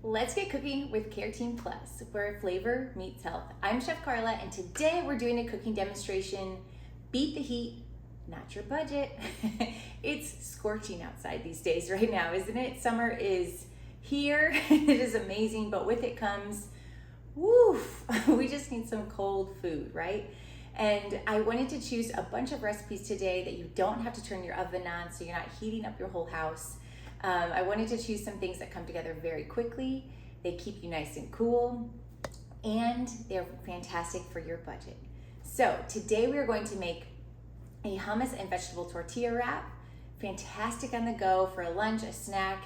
Let's get cooking with Care Team Plus, where flavor meets health. I'm Chef Karla, and today we're doing a cooking demonstration. Beat the heat, not your budget. It's scorching outside these days right now, isn't it? Summer is here. It is amazing, but with it comes, woof, we just need some cold food, right? And I wanted to choose a bunch of recipes today that you don't have to turn your oven on, so you're not heating up your whole house. I wanted to choose some things that come together very quickly. They keep you nice and cool, and they're fantastic for your budget. So today we are going to make a hummus and vegetable tortilla wrap. Fantastic on the go for a lunch, a snack.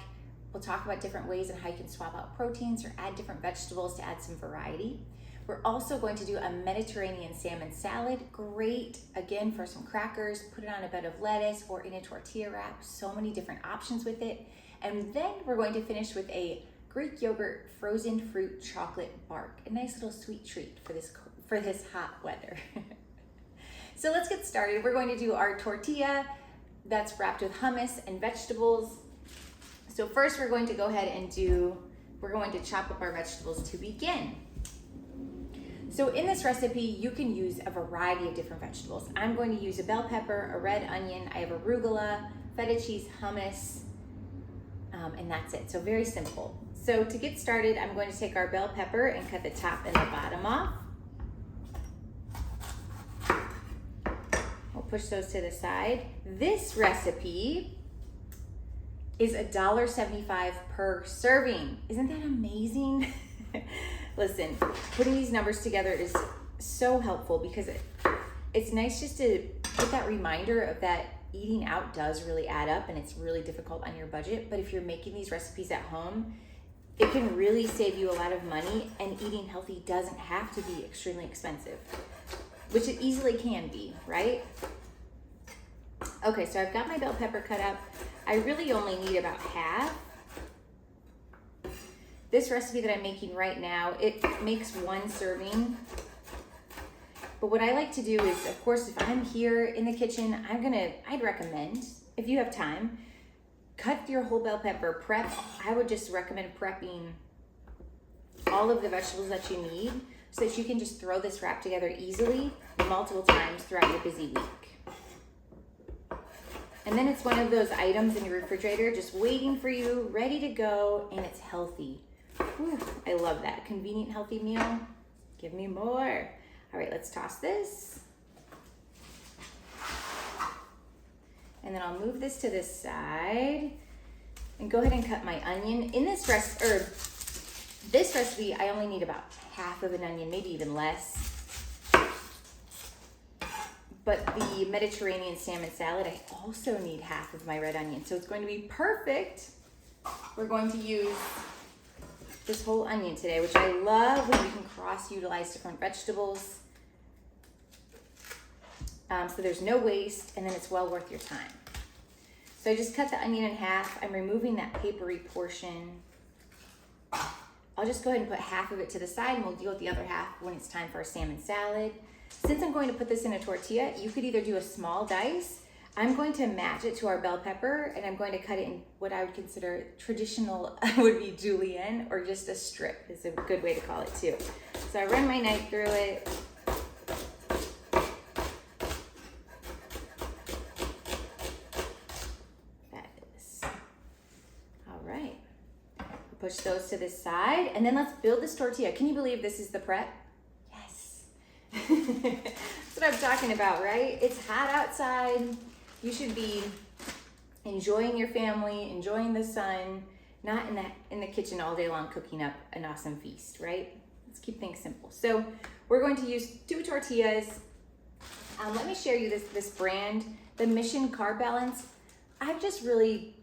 We'll talk about different ways and how you can swap out proteins or add different vegetables to add some variety. We're also going to do a Mediterranean salmon salad. Great, again, for some crackers, put it on a bed of lettuce or in a tortilla wrap. So many different options with it. And then we're going to finish with a Greek yogurt frozen fruit chocolate bark. A nice little sweet treat for this hot weather. So let's get started. We're going to do our tortilla that's wrapped with hummus and vegetables. So first we're going to go ahead and we're going to chop up our vegetables to begin. So in this recipe, you can use a variety of different vegetables. I'm going to use a bell pepper, a red onion, I have arugula, feta cheese, hummus, and that's it. So very simple. So to get started, I'm going to take our bell pepper and cut the top and the bottom off. We'll push those to the side. This recipe is $1.75 per serving. Isn't that amazing? Listen, putting these numbers together is so helpful because it's nice just to get that reminder of that eating out does really add up and it's really difficult on your budget. But if you're making these recipes at home, it can really save you a lot of money, and eating healthy doesn't have to be extremely expensive, which it easily can be, right? Okay, so I've got my bell pepper cut up. I really only need about half. This recipe that I'm making right now, it makes one serving. But what I like to do is, of course, if I'm here in the kitchen, I'd recommend, if you have time, cut your whole bell pepper, prep. I would just recommend prepping all of the vegetables that you need so that you can just throw this wrap together easily multiple times throughout your busy week. And then it's one of those items in your refrigerator just waiting for you, ready to go, and it's healthy. Whew, I love that. Convenient, healthy meal. Give me more. All right, let's toss this. And then I'll move this to this side and go ahead and cut my onion. In this recipe, I only need about half of an onion, maybe even less. But the Mediterranean salmon salad, I also need half of my red onion. So it's going to be perfect. We're going to use this whole onion today, which I love when you can cross-utilize different vegetables. So there's no waste, and then it's well worth your time. So I just cut the onion in half. I'm removing that papery portion. I'll just go ahead and put half of it to the side, and we'll deal with the other half when it's time for our salmon salad. Since I'm going to put this in a tortilla, you could either do a small dice. I'm going to match it to our bell pepper, and I'm going to cut it in what I would consider traditional would be julienne, or just a strip is a good way to call it too. So I run my knife through it. Fabulous. All right. Push those to this side, and then let's build this tortilla. Can you believe this is the prep? Yes. That's what I'm talking about, right? It's hot outside. You should be enjoying your family, enjoying the sun, not in the kitchen all day long cooking up an awesome feast, right? Let's keep things simple. So we're going to use 2 tortillas. Let me share you this brand, the Mission Carb Balance. I've just really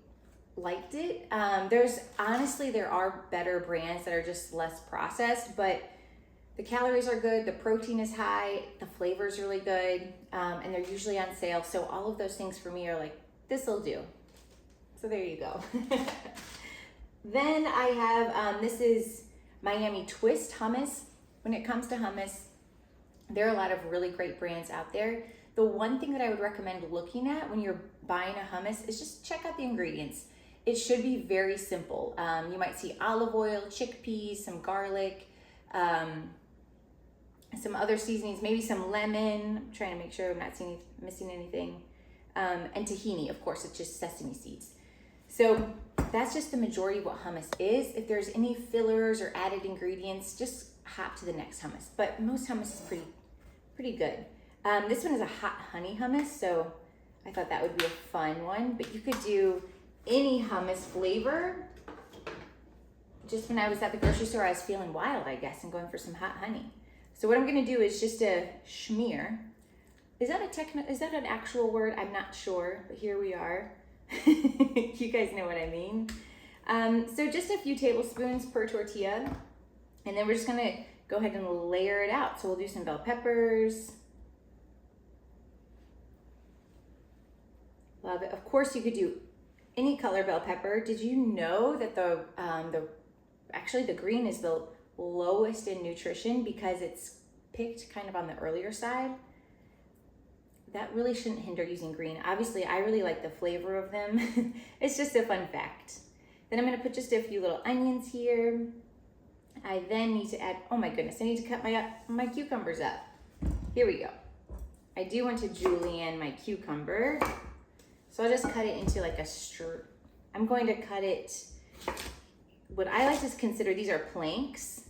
liked it. There are better brands that are just less processed, but the calories are good, the protein is high, the flavor's really good, and they're usually on sale. So all of those things for me are like, this'll do. So there you go. Then I have, this is Miami Twist hummus. When it comes to hummus, there are a lot of really great brands out there. The one thing that I would recommend looking at when you're buying a hummus is just check out the ingredients. it should be very simple. You might see olive oil, chickpeas, some garlic, some other seasonings, maybe some lemon. I'm trying to make sure I'm not missing anything. And tahini, of course, it's just sesame seeds. So that's just the majority of what hummus is. If there's any fillers or added ingredients, just hop to the next hummus. But most hummus is pretty good. This one is a hot honey hummus, so I thought that would be a fun one. But you could do any hummus flavor. Just when I was at the grocery store, I was feeling wild, I guess, and going for some hot honey. So what I'm gonna do is just a schmear. Is that an actual word? I'm not sure, but here we are. You guys know what I mean. So just a few tablespoons per tortilla, and then we're just gonna go ahead and layer it out. So we'll do some bell peppers. Love it. Of course, you could do any color bell pepper. Did you know that actually the green is the lowest in nutrition because it's picked kind of on the earlier side? That really shouldn't hinder using green. Obviously, I really like the flavor of them. It's just a fun fact. Then I'm gonna put just a few little onions here. I then need to add, oh my goodness, I need to cut my cucumbers up. Here we go. I do want to julienne my cucumber. So I'll just cut it into like a strip. I'm going to cut it, what I like to consider, these are planks,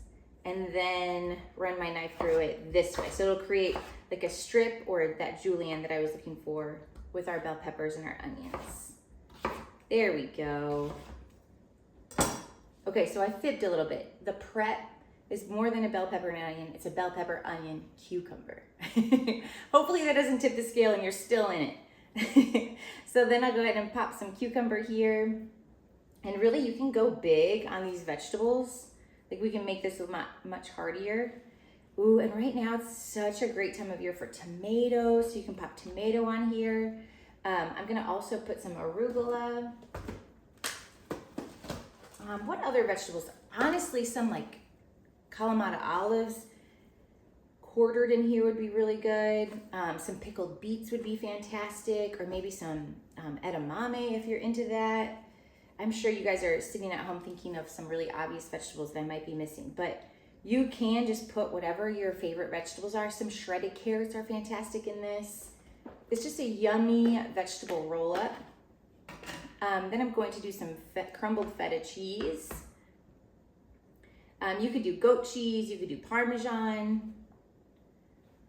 and then run my knife through it this way. So it'll create like a strip or that julienne that I was looking for with our bell peppers and our onions. There we go. Okay, so I fibbed a little bit. The prep is more than a bell pepper and onion. It's a bell pepper, onion, cucumber. Hopefully that doesn't tip the scale and you're still in it. So then I'll go ahead and pop some cucumber here. And really you can go big on these vegetables. Like we can make this much heartier. Ooh, and right now it's such a great time of year for tomatoes. So you can pop tomato on here. I'm gonna also put some arugula. What other vegetables? Honestly, some like Kalamata olives quartered in here would be really good. Some pickled beets would be fantastic, or maybe some edamame if you're into that. I'm sure you guys are sitting at home thinking of some really obvious vegetables that I might be missing, but you can just put whatever your favorite vegetables are. Some shredded carrots are fantastic in this. It's just a yummy vegetable roll up. Then I'm going to do some crumbled feta cheese. You could do goat cheese, you could do Parmesan,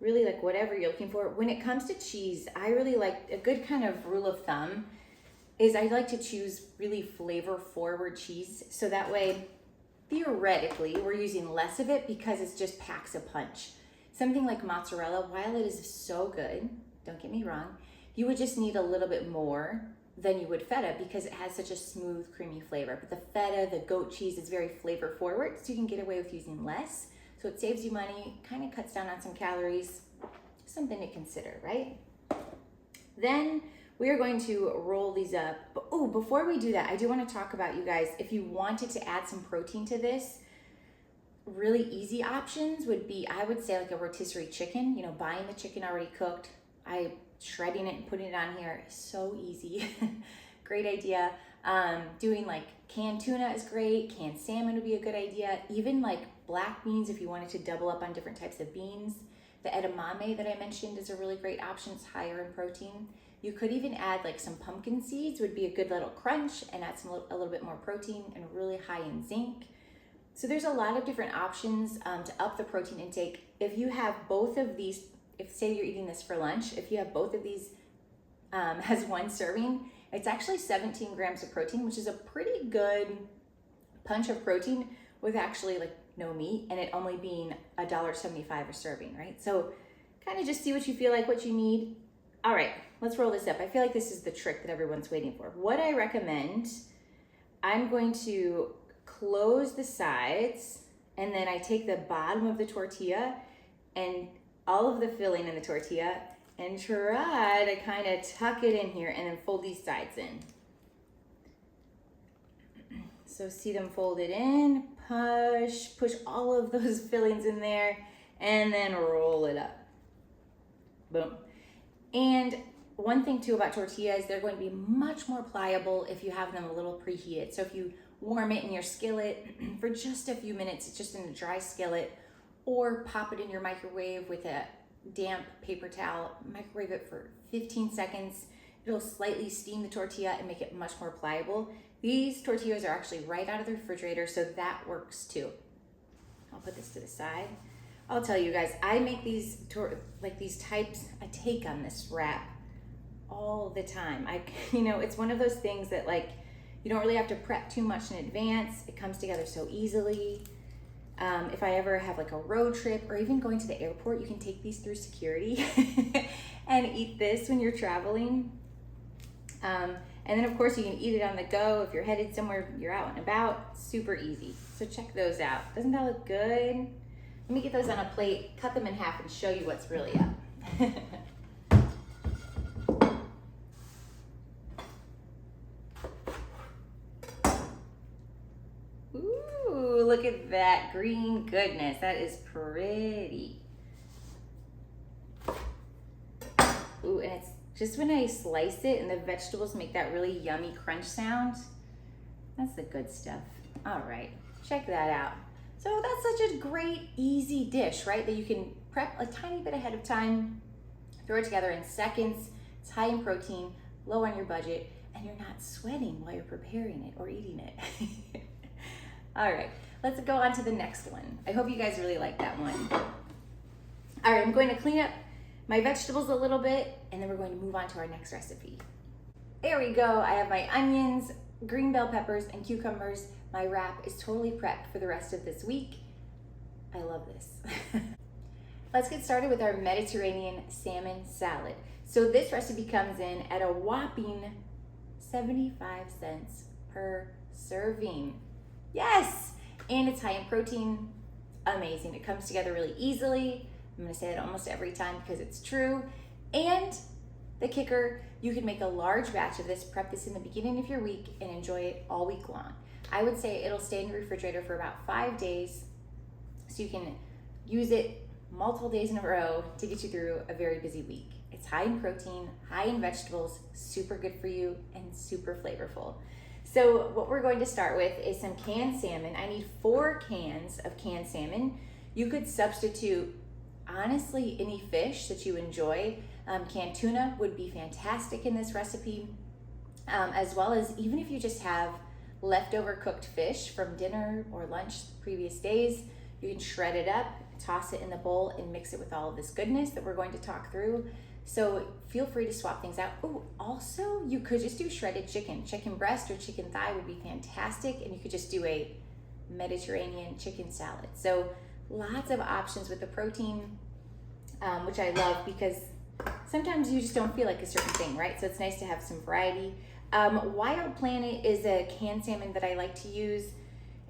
really like whatever you're looking for. When it comes to cheese, I really like, a good kind of rule of thumb is I like to choose really flavor forward cheese. So that way, theoretically, we're using less of it because it just packs a punch. Something like mozzarella, while it is so good, don't get me wrong, you would just need a little bit more than you would feta because it has such a smooth, creamy flavor. But the feta, the goat cheese is very flavor forward, so you can get away with using less. So it saves you money, kind of cuts down on some calories. Something to consider, right? Then we are going to roll these up. But, oh, before we do that, I do want to talk about, you guys, if you wanted to add some protein to this, really easy options would be, I would say like a rotisserie chicken, you know, buying the chicken already cooked, shredding it and putting it on here is so easy. Great idea. Doing like canned tuna is great. Canned salmon would be a good idea. Even like black beans if you wanted to double up on different types of beans. The edamame that I mentioned is a really great option. It's higher in protein. You could even add like some pumpkin seeds, would be a good little crunch and add a little bit more protein and really high in zinc. So there's a lot of different options to up the protein intake. If you have both of these, if say you're eating this for lunch, if you have both of these as one serving, it's actually 17 grams of protein, which is a pretty good punch of protein with actually like no meat, and it only being $1.75 a serving, right? So kind of just see what you feel like, what you need. All right, let's roll this up. I feel like this is the trick that everyone's waiting for. What I recommend, I'm going to close the sides, and then I take the bottom of the tortilla and all of the filling in the tortilla and try to kind of tuck it in here and then fold these sides in. So see them folded in, push all of those fillings in there, and then roll it up. Boom. And one thing too about tortillas, they're going to be much more pliable if you have them a little preheated. So if you warm it in your skillet for just a few minutes, just in a dry skillet, or pop it in your microwave with a damp paper towel, microwave it for 15 seconds. It'll slightly steam the tortilla and make it much more pliable. These tortillas are actually right out of the refrigerator, so that works too. I'll put this to the side. I'll tell you guys, I make these types, I take on this wrap all the time. It's one of those things that you don't really have to prep too much in advance. It comes together so easily. If I ever have a road trip or even going to the airport, you can take these through security and eat this when you're traveling. And then of course you can eat it on the go if you're headed somewhere, you're out and about, super easy. So check those out. Doesn't that look good? Let me get those on a plate, cut them in half and show you what's really up. Ooh, look at that green goodness. That is pretty. Ooh, and it's just when I slice it and the vegetables make that really yummy crunch sound. That's the good stuff. All right, check that out. So that's such a great, easy dish, right? That you can prep a tiny bit ahead of time, throw it together in seconds. It's high in protein, low on your budget, and you're not sweating while you're preparing it or eating it. All right, let's go on to the next one. I hope you guys really like that one. All right, I'm going to clean up my vegetables a little bit, and then we're going to move on to our next recipe. There we go. I have my onions, green bell peppers, and cucumbers. My wrap is totally prepped for the rest of this week. I love this. Let's get started with our Mediterranean salmon salad. So this recipe comes in at a whopping 75 cents per serving. Yes, and it's high in protein. Amazing. It comes together really easily. I'm gonna say that almost every time because it's true. And the kicker, you can make a large batch of this, prep this in the beginning of your week, and enjoy it all week long. I would say it'll stay in the refrigerator for about 5 days, so you can use it multiple days in a row to get you through a very busy week. It's high in protein, high in vegetables, super good for you, and super flavorful. So what we're going to start with is some canned salmon. I need 4 cans of canned salmon. You could substitute, honestly, any fish that you enjoy. Canned tuna would be fantastic in this recipe, as well as even if you just have leftover cooked fish from dinner or lunch previous days, you can shred it up, toss it in the bowl, and mix it with all of this goodness that we're going to talk through. So feel free to swap things out. Oh, also you could just do shredded chicken. Chicken breast or chicken thigh would be fantastic, and you could just do a Mediterranean chicken salad. So lots of options with the protein, which I love because sometimes you just don't feel like a certain thing, right? So it's nice to have some variety. Wild Planet is a canned salmon that I like to use.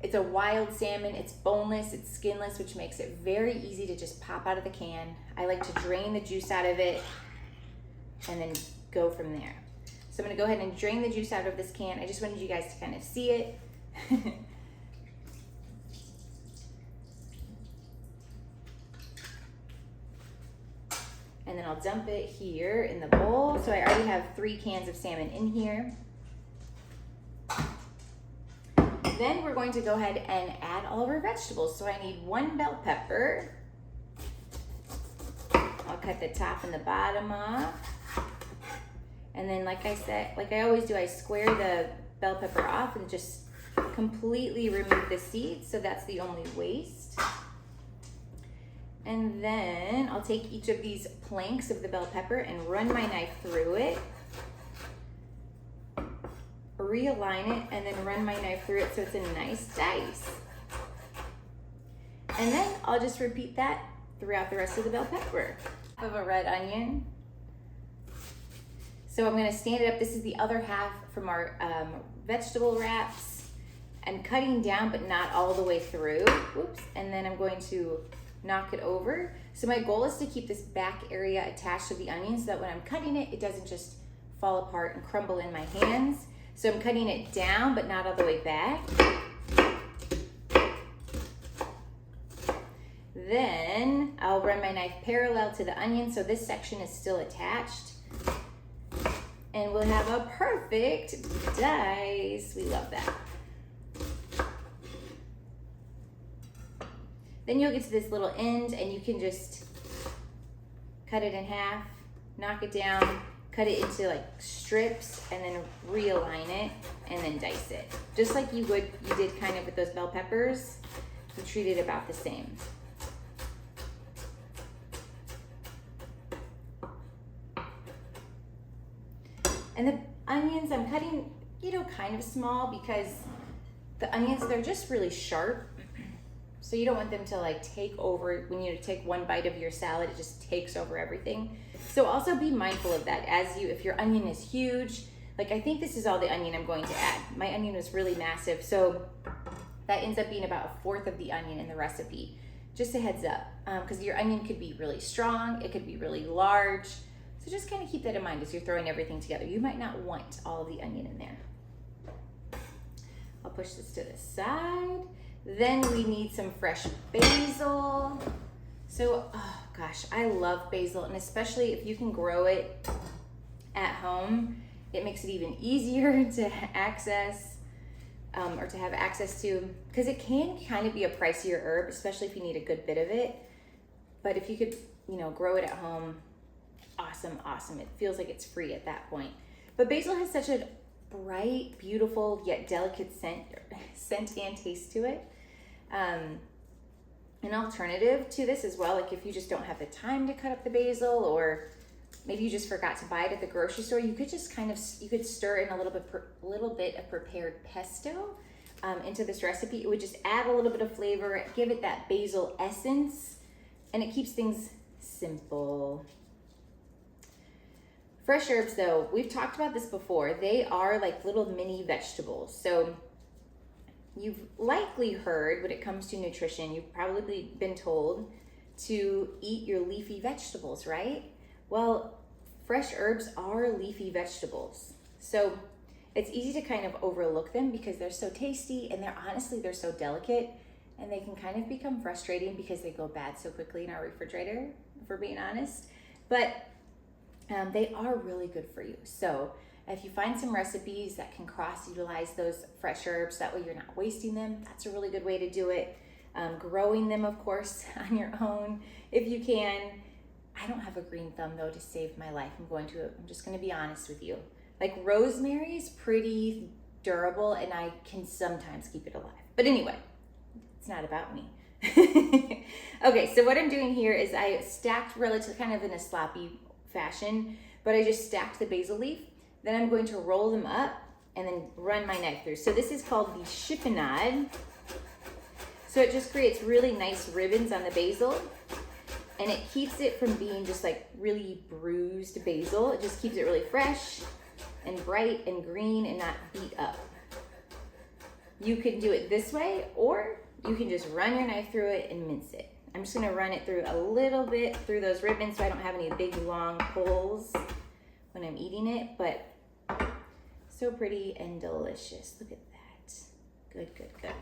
It's a wild salmon, it's boneless, it's skinless, which makes it very easy to just pop out of the can. I like to drain the juice out of it and then go from there. So I'm gonna go ahead and drain the juice out of this can. I just wanted you guys to kind of see it. And then I'll dump it here in the bowl. So I already have 3 cans of salmon in here. Then we're going to go ahead and add all of our vegetables. So I need 1 bell pepper. I'll cut the top and the bottom off. And then like I said, like I always do, I square the bell pepper off and just completely remove the seeds. So that's the only waste. And then I'll take each of these planks of the bell pepper and run my knife through it, realign it, and then run my knife through it so it's a nice dice. And then I'll just repeat that throughout the rest of the bell pepper. Of a red onion. So I'm gonna stand it up. This is the other half from our vegetable wraps. I'm cutting down, but not all the way through. Whoops. And then I'm going to knock it over. So my goal is to keep this back area attached to the onion so that when I'm cutting it, it doesn't just fall apart and crumble in my hands. So I'm cutting it down, but not all the way back. Then I'll run my knife parallel to the onion so this section is still attached. and we'll have a perfect dice. We love that. Then you'll get to this little end and you can just cut it in half, knock it down, cut it into like strips, and then realign it and then dice it. Just like you did kind of with those bell peppers, you treat it about the same. And the onions I'm cutting, kind of small because the onions, they're just really sharp. So you don't want them to like take over. When you take one bite of your salad, it just takes over everything. So also be mindful of that if your onion is huge, like I think this is all the onion I'm going to add. My onion was really massive, so that ends up being about 1/4 of the onion in the recipe. Just a heads up, because your onion could be really strong, it could be really large. So just kind of keep that in mind as you're throwing everything together. You might not want all of the onion in there. I'll push this to the side. Then we need some fresh basil. So, oh gosh, I love basil, and especially if you can grow it at home, it makes it even easier to access or to have access to, because it can kind of be a pricier herb, especially if you need a good bit of it. But if you could, grow it at home, awesome. It feels like it's free at that point. But basil has such a bright, beautiful, yet delicate scent and taste to it. An alternative to this as well, like if you just don't have the time to cut up the basil, or maybe you just forgot to buy it at the grocery store, you could just you could stir in a little bit of prepared pesto into this recipe. It would just add a little bit of flavor, give it that basil essence, and it keeps things simple. Fresh herbs though, we've talked about this before. They are like little mini vegetables. So you've likely heard, when it comes to nutrition, you've probably been told to eat your leafy vegetables, right? Well, fresh herbs are leafy vegetables. So it's easy to kind of overlook them because they're so tasty, and they're so delicate, and they can kind of become frustrating because they go bad so quickly in our refrigerator, if we're being honest. But they are really good for you. So if you find some recipes that can cross-utilize those fresh herbs, that way you're not wasting them, that's a really good way to do it. Growing them, of course, on your own if you can. I don't have a green thumb though to save my life. I'm just gonna be honest with you. Like rosemary is pretty durable and I can sometimes keep it alive. But anyway, it's not about me. Okay, so what I'm doing here is I stacked relatively kind of in a sloppy fashion, but I just stacked the basil leaf. Then I'm going to roll them up and then run my knife through. So this is called the chiffonade. So it just creates really nice ribbons on the basil, and it keeps it from being just like really bruised basil. It just keeps it really fresh and bright and green and not beat up. You can do it this way, or you can just run your knife through it and mince it. I'm just gonna run it through a little bit through those ribbons so I don't have any big long holes when I'm eating it, but so pretty and delicious. Look at that. Good.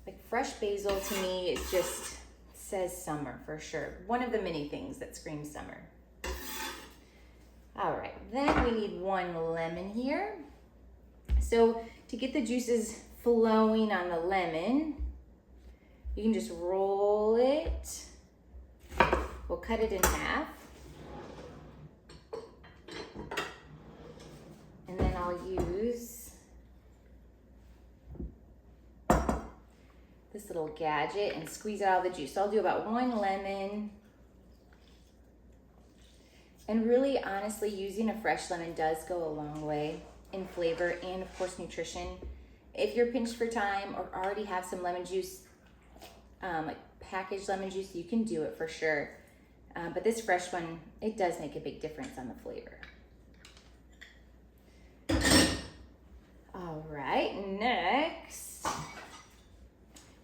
Like fresh basil to me, it just says summer for sure. One of the many things that screams summer. All right, then we need 1 lemon here. So to get the juices flowing on the lemon, you can just roll it. We'll cut it in half. And then I'll use this little gadget and squeeze out all the juice. So I'll do about 1 lemon. And really, honestly, using a fresh lemon does go a long way in flavor and, of course, nutrition. If you're pinched for time or already have some lemon juice, like packaged lemon juice, you can do it for sure. But this fresh one, it does make a big difference on the flavor. All right, next,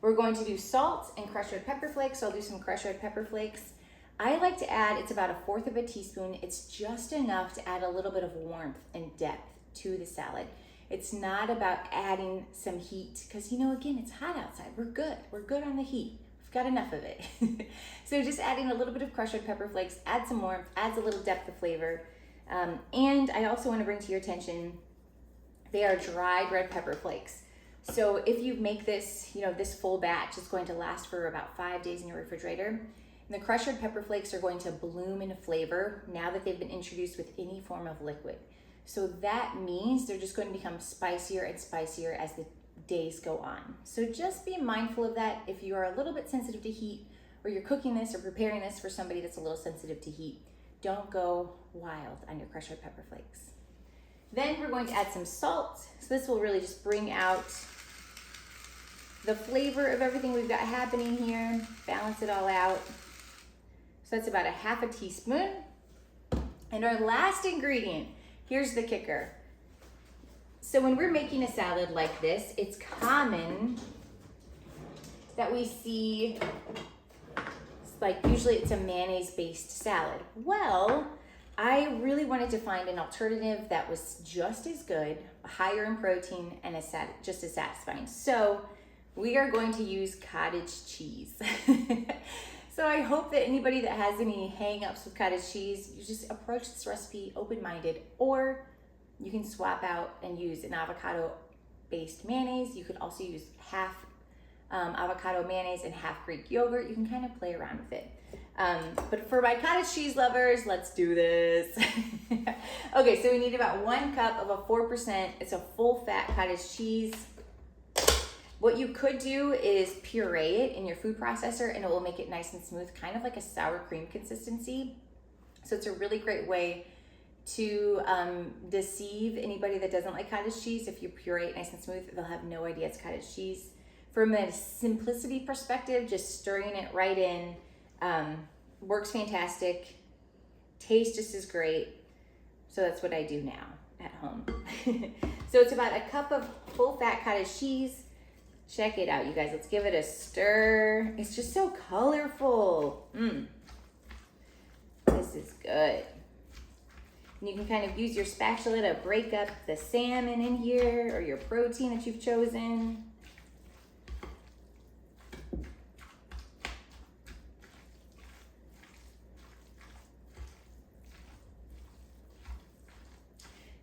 we're going to do salt and crushed red pepper flakes. So I'll do some crushed red pepper flakes. I like to add, it's about 1/4 of a teaspoon. It's just enough to add a little bit of warmth and depth to the salad. It's not about adding some heat because, again, it's hot outside. We're good on the heat. We've got enough of it. So just adding a little bit of crushed red pepper flakes, add some warmth, adds a little depth of flavor. And I also want to bring to your attention, they are dried red pepper flakes. So if you make this, this full batch, it's going to last for about 5 days in your refrigerator. And the crushed red pepper flakes are going to bloom in flavor now that they've been introduced with any form of liquid. So that means they're just going to become spicier and spicier as the days go on. So just be mindful of that. If you are a little bit sensitive to heat, or you're cooking this or preparing this for somebody that's a little sensitive to heat, don't go wild on your crushed red pepper flakes. Then we're going to add some salt. So this will really just bring out the flavor of everything we've got happening here, balance it all out. So that's about a half a teaspoon. And our last ingredient, here's the kicker. So when we're making a salad like this, it's common that we see, usually it's a mayonnaise-based salad. Well, I really wanted to find an alternative that was just as good, higher in protein, and just as satisfying. So we are going to use cottage cheese. So I hope that anybody that has any hang-ups with cottage cheese, you just approach this recipe open-minded, or you can swap out and use an avocado-based mayonnaise. You could also use half avocado mayonnaise and half Greek yogurt. You can kind of play around with it. But for my cottage cheese lovers, let's do this. Okay, so we need about 1 cup of a 4%. It's a full fat cottage cheese. What you could do is puree it in your food processor, and it will make it nice and smooth, kind of like a sour cream consistency. So it's a really great way to deceive anybody that doesn't like cottage cheese. If you puree it nice and smooth, they'll have no idea it's cottage cheese. From a simplicity perspective, just stirring it right in works fantastic. Tastes just as great. So that's what I do now at home. So it's about a cup of full fat cottage cheese. Check it out, you guys. Let's give it a stir. It's just so colorful. This is good. And you can kind of use your spatula to break up the salmon in here, or your protein that you've chosen.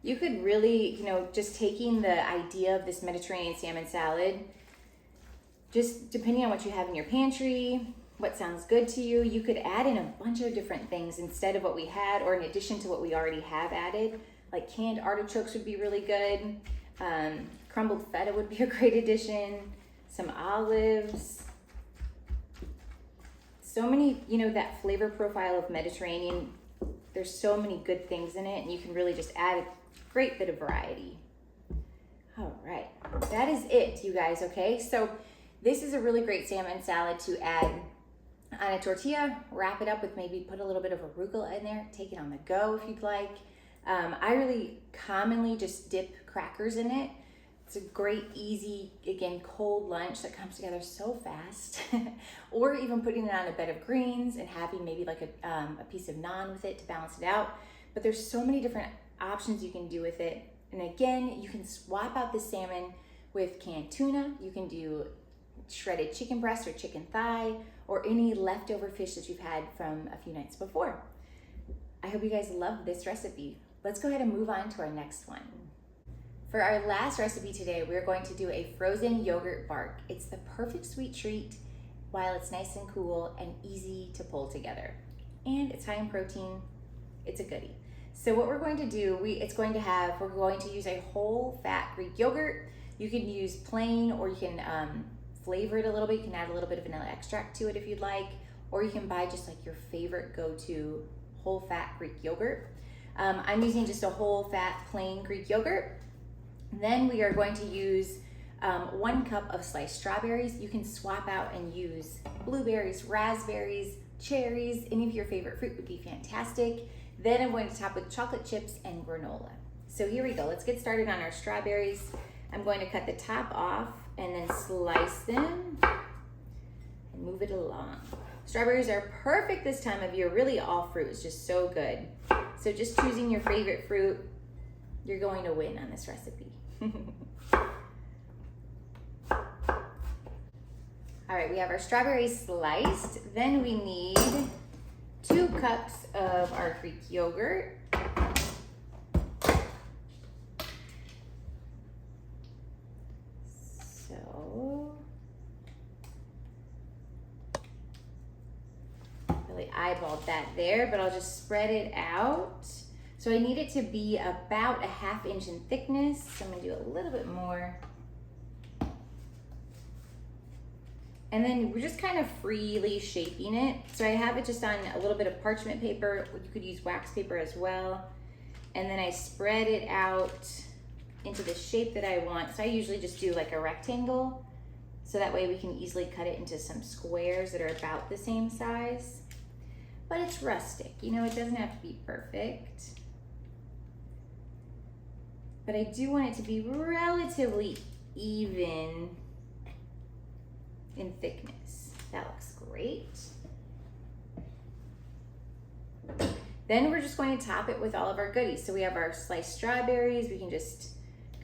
You could really, just taking the idea of this Mediterranean salmon salad, just depending on what you have in your pantry, what sounds good to you, you could add in a bunch of different things instead of what we had, or in addition to what we already have added. Like canned artichokes would be really good. Crumbled feta would be a great addition. Some olives. So many, that flavor profile of Mediterranean, there's so many good things in it, and you can really just add a great bit of variety. All right, that is it, you guys, okay? So this is a really great salmon salad to add on a tortilla, wrap it up with maybe put a little bit of arugula in there, take it on the go if you'd like. I really commonly just dip crackers in it. It's a great, easy, again, cold lunch that comes together so fast. Or even putting it on a bed of greens and having maybe like a piece of naan with it to balance it out. But there's so many different options you can do with it. And again, you can swap out the salmon with canned tuna. You can do shredded chicken breast or chicken thigh, or any leftover fish that you've had from a few nights before. I hope you guys love this recipe. Let's go ahead and move on to our next one. For our last recipe today, we're going to do a frozen yogurt bark. It's the perfect sweet treat while it's nice and cool and easy to pull together. And it's high in protein. It's a goodie. So what we're going to do, we're going to use a whole fat Greek yogurt. You can use plain, or you can flavor it a little bit. You can add a little bit of vanilla extract to it if you'd like, or you can buy just like your favorite go-to whole fat Greek yogurt. I'm using just a whole fat plain Greek yogurt. Then we are going to use 1 cup of sliced strawberries. You can swap out and use blueberries, raspberries, cherries, any of your favorite fruit would be fantastic. Then I'm going to top with chocolate chips and granola. So here we go. Let's get started on our strawberries. I'm going to cut the top off and then slice them and move it along. Strawberries are perfect this time of year. Really, all fruit is just so good. So just choosing your favorite fruit, you're going to win on this recipe. All right, we have our strawberries sliced. Then we need 2 cups of our Greek yogurt. really eyeballed that there, but I'll just spread it out. So I need it to be about a 1/2 inch in thickness. So I'm gonna do a little bit more. And then we're just kind of freely shaping it. So I have it just on a little bit of parchment paper. You could use wax paper as well. And then I spread it out into the shape that I want. So I usually just do like a rectangle. So that way we can easily cut it into some squares that are about the same size. But it's rustic, you know, it doesn't have to be perfect. But I do want it to be relatively even in thickness. That looks great. Then we're just going to top it with all of our goodies. So we have our sliced strawberries. We can just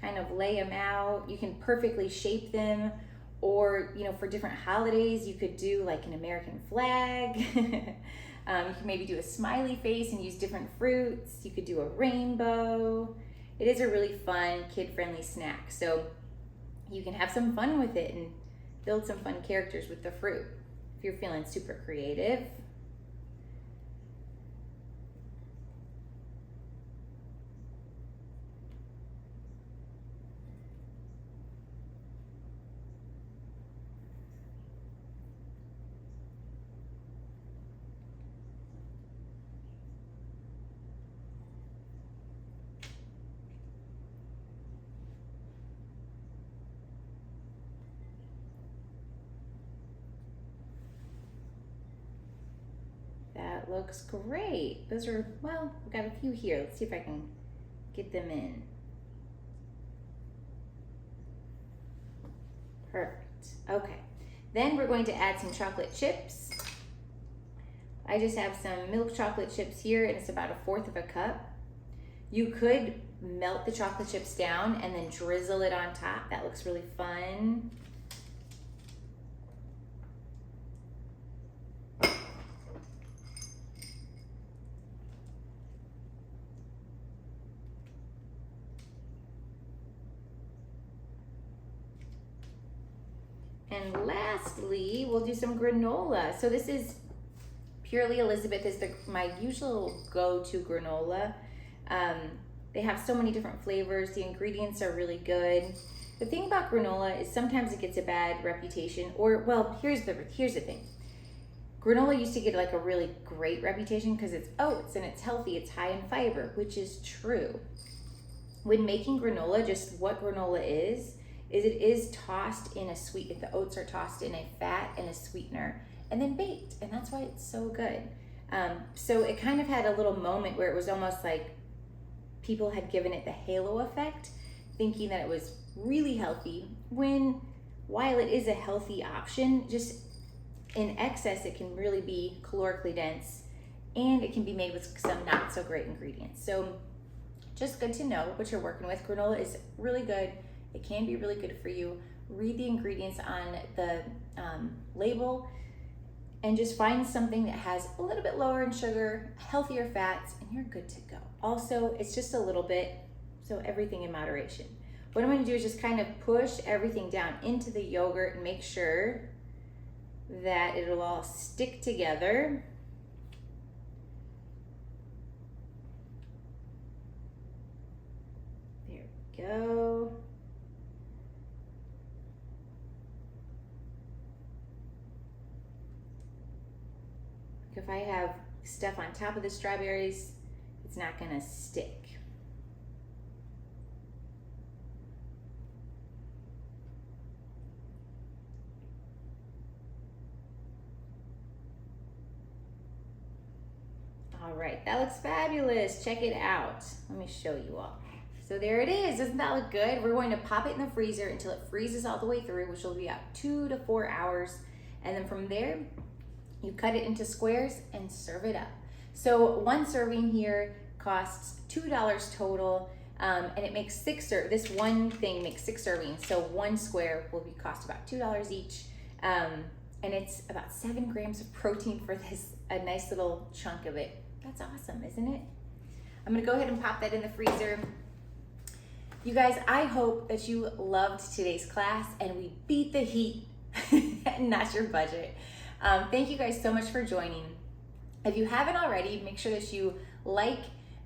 kind of lay them out. You can perfectly shape them, or, you know, for different holidays, you could do like an American flag. You can maybe do a smiley face and use different fruits. You could do a rainbow. It is a really fun, kid-friendly snack. So you can have some fun with it and build some fun characters with the fruit if you're feeling super creative. That looks great. Those are, well, we've got a few here. Let's see if I can get them in. Perfect. Okay. Then we're going to add some chocolate chips. I just have some milk chocolate chips here, and it's about 1/4 cup. You could melt the chocolate chips down and then drizzle it on top. That looks really fun. And lastly, we'll do some granola. So this is Purely Elizabeth is my usual go-to granola. They have so many different flavors. The ingredients are really good. The thing about granola is sometimes it gets a bad reputation, or, well, here's the thing. Granola used to get like a really great reputation because it's oats and it's healthy, it's high in fiber, which is true. When making granola, just what granola is it is tossed in a the oats are tossed in a fat and a sweetener and then baked, and that's why it's so good. So it kind of had a little moment where it was almost like people had given it the halo effect, thinking that it was really healthy, when while it is a healthy option, just in excess it can really be calorically dense, and it can be made with some not so great ingredients. So just good to know what you're working with. Granola is really good. It can be really good for you. Read the ingredients on the label and just find something that has a little bit lower in sugar, healthier fats, and you're good to go. Also, it's just a little bit, so everything in moderation. What I'm gonna do is just kind of push everything down into the yogurt and make sure that it'll all stick together. There we go. If I have stuff on top of the strawberries, it's not gonna stick. All right, that looks fabulous. Check it out. Let me show you all. So there it is. Doesn't that look good? We're going to pop it in the freezer until it freezes all the way through, which will be about 2 to 4 hours. And then from there, you cut it into squares and serve it up. So one serving here costs $2 total, and it makes this one thing makes 6 servings. So one square will cost about $2 each. And it's about 7 grams of protein for a nice little chunk of it. That's awesome, isn't it? I'm gonna go ahead and pop that in the freezer. You guys, I hope that you loved today's class and we beat the heat and not your budget. Thank you guys so much for joining. If you haven't already, make sure that you like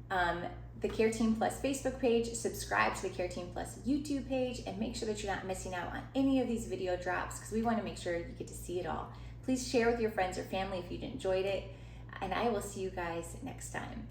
the Care Team Plus Facebook page, subscribe to the Care Team Plus YouTube page, and make sure that you're not missing out on any of these video drops because we want to make sure you get to see it all. Please share with your friends or family if you enjoyed it, and I will see you guys next time.